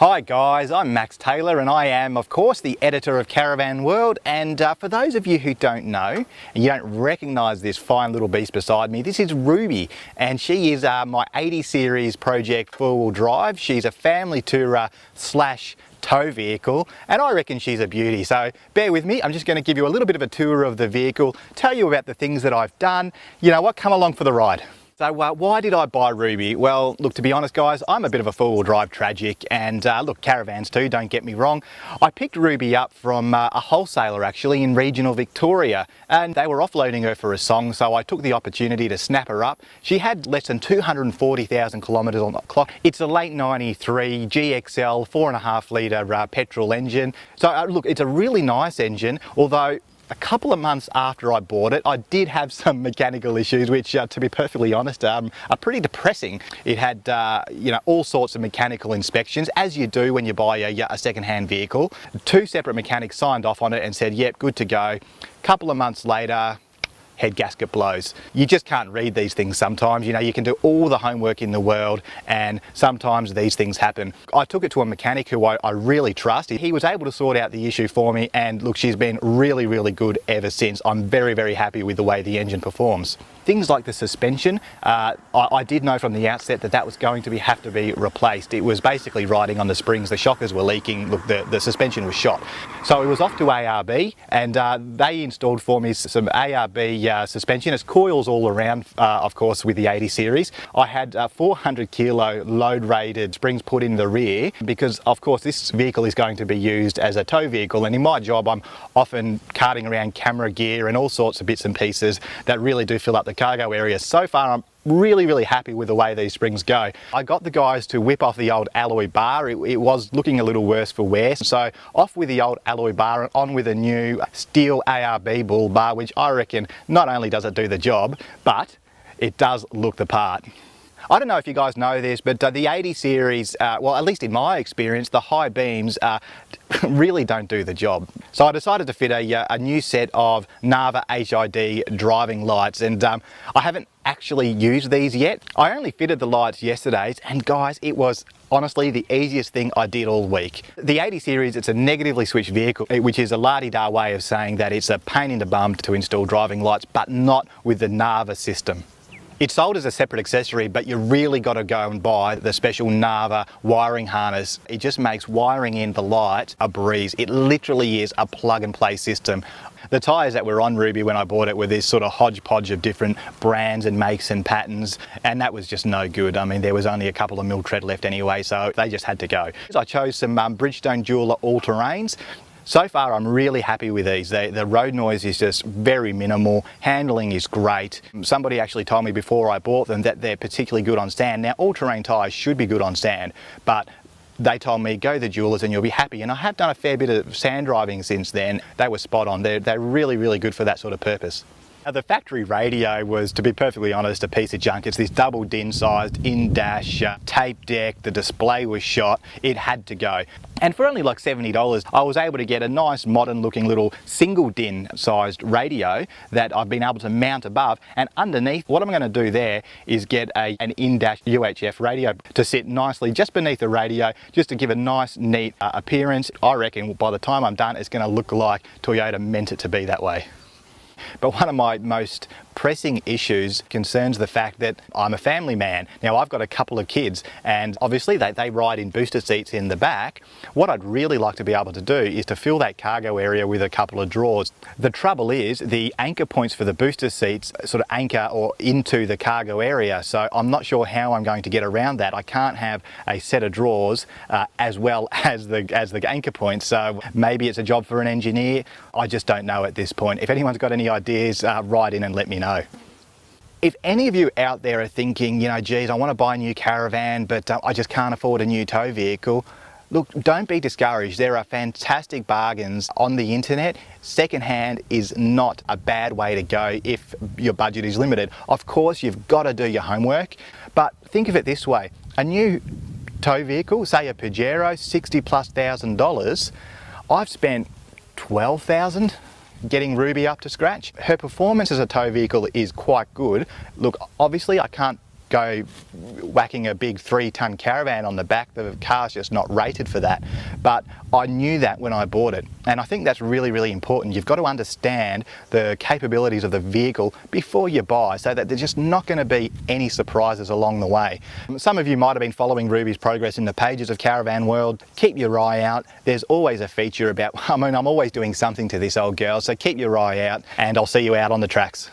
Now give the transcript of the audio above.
Hi guys, I'm Max Taylor and I am of course the editor of Caravan World, and for those of you who don't know and you don't recognise this fine little beast beside me, this is Ruby, and she is my 80 series project four-wheel drive. She's a family tourer slash tow vehicle and I reckon she's a beauty, so bear with me. I'm just going to give you a little bit of a tour of the vehicle, tell you about the things that I've done. You know what, come along for the ride. So why did I buy Ruby? Well, look, to be honest guys, I'm a bit of a four-wheel drive tragic, and look, caravans too, don't get me wrong. I picked Ruby up from a wholesaler actually in regional Victoria, and they were offloading her for a song, so I took the opportunity to snap her up. She had less than 240,000 kilometres on the clock. It's a late 93 GXL 4.5 litre petrol engine. So look, it's a really nice engine, although a couple of months after I bought it, I did have some mechanical issues, which, to be perfectly honest, are pretty depressing. It had, you know, all sorts of mechanical inspections, as you do when you buy a second-hand vehicle. Two separate mechanics signed off on it and said, yep, good to go. A couple of months later, head gasket blows. You just can't read these things sometimes. You know, you can do all the homework in the world and sometimes these things happen. I took it to a mechanic who I really trust. He was able to sort out the issue for me, and look, she's been really, really good ever since. I'm very, very happy with the way the engine performs. Things like the suspension, I did know from the outset that that was going to have to be replaced. It was basically riding on the springs. The shockers were leaking. Look, the suspension was shot. So it was off to ARB, and they installed for me some ARB suspension. It's coils all around, of course, with the 80 series. I had 400 kilo load rated springs put in the rear because, of course, this vehicle is going to be used as a tow vehicle, and in my job I'm often carting around camera gear and all sorts of bits and pieces that really do fill up the cargo area. So far I'm really, really happy with the way these springs go. I got the guys to whip off the old alloy bar. It was looking a little worse for wear, so off with the old alloy bar and on with a new steel ARB bull bar, which I reckon not only does it do the job, but it does look the part. I don't know if you guys know this, but the 80 series, well, at least in my experience, the high beams really don't do the job. So I decided to fit a new set of Narva HID driving lights, and I haven't actually used these yet. I only fitted the lights yesterday, and guys, it was honestly the easiest thing I did all week. The 80 series, it's a negatively switched vehicle, which is a la-di-da way of saying that it's a pain in the bum to install driving lights, but not with the Narva system. It's sold as a separate accessory, but you really got to go and buy the special Narva wiring harness. It just makes wiring in the light a breeze. It literally is a plug and play system. The tyres that were on Ruby when I bought it were this sort of hodgepodge of different brands and makes and patterns, and that was just no good. I mean, there was only a couple of mil tread left anyway, so they just had to go. I chose some Bridgestone Jeweller all-terrains. So far I'm really happy with these. The road noise is just very minimal, handling is great. Somebody actually told me before I bought them that they're particularly good on sand. Now, all-terrain tyres should be good on sand, but they told me go the Jewellers and you'll be happy, and I have done a fair bit of sand driving since then. They were spot on. They're really, really good for that sort of purpose. Now, the factory radio was, to be perfectly honest, a piece of junk. It's this double DIN sized in-dash tape deck. The display was shot. It had to go. And for only like $70, I was able to get a nice modern looking little single DIN sized radio that I've been able to mount above, and underneath, what I'm going to do there is get an in-dash UHF radio to sit nicely just beneath the radio, just to give a nice neat appearance. I reckon by the time I'm done, it's going to look like Toyota meant it to be that way. But one of my most pressing issues concerns the fact that I'm a family man. Now, I've got a couple of kids, and obviously they ride in booster seats in the back. What I'd really like to be able to do is to fill that cargo area with a couple of drawers. The trouble is the anchor points for the booster seats sort of anchor or into the cargo area, so I'm not sure how I'm going to get around that. I can't have a set of drawers as well as the anchor points, so maybe it's a job for an engineer. I just don't know at this point. If anyone's got any ideas, write in and let me know. If any of you out there are thinking, you know, geez, I want to buy a new caravan, but I just can't afford a new tow vehicle, look, don't be discouraged. There are fantastic bargains on the internet. Secondhand is not a bad way to go if your budget is limited. Of course, you've got to do your homework, but think of it this way. A new tow vehicle, say a Pajero, $60,000+, I've spent $12,000 getting Ruby up to scratch. Her performance as a tow vehicle is quite good. Look, obviously I can't go whacking a big 3-ton caravan on the back. The car's just not rated for that. But I knew that when I bought it, and I think that's really, really important. You've got to understand the capabilities of the vehicle before you buy, so that there's just not going to be any surprises along the way. Some of you might have been following Ruby's progress in the pages of Caravan World. Keep your eye out. There's always a feature about, I'm always doing something to this old girl, so keep your eye out, and I'll see you out on the tracks.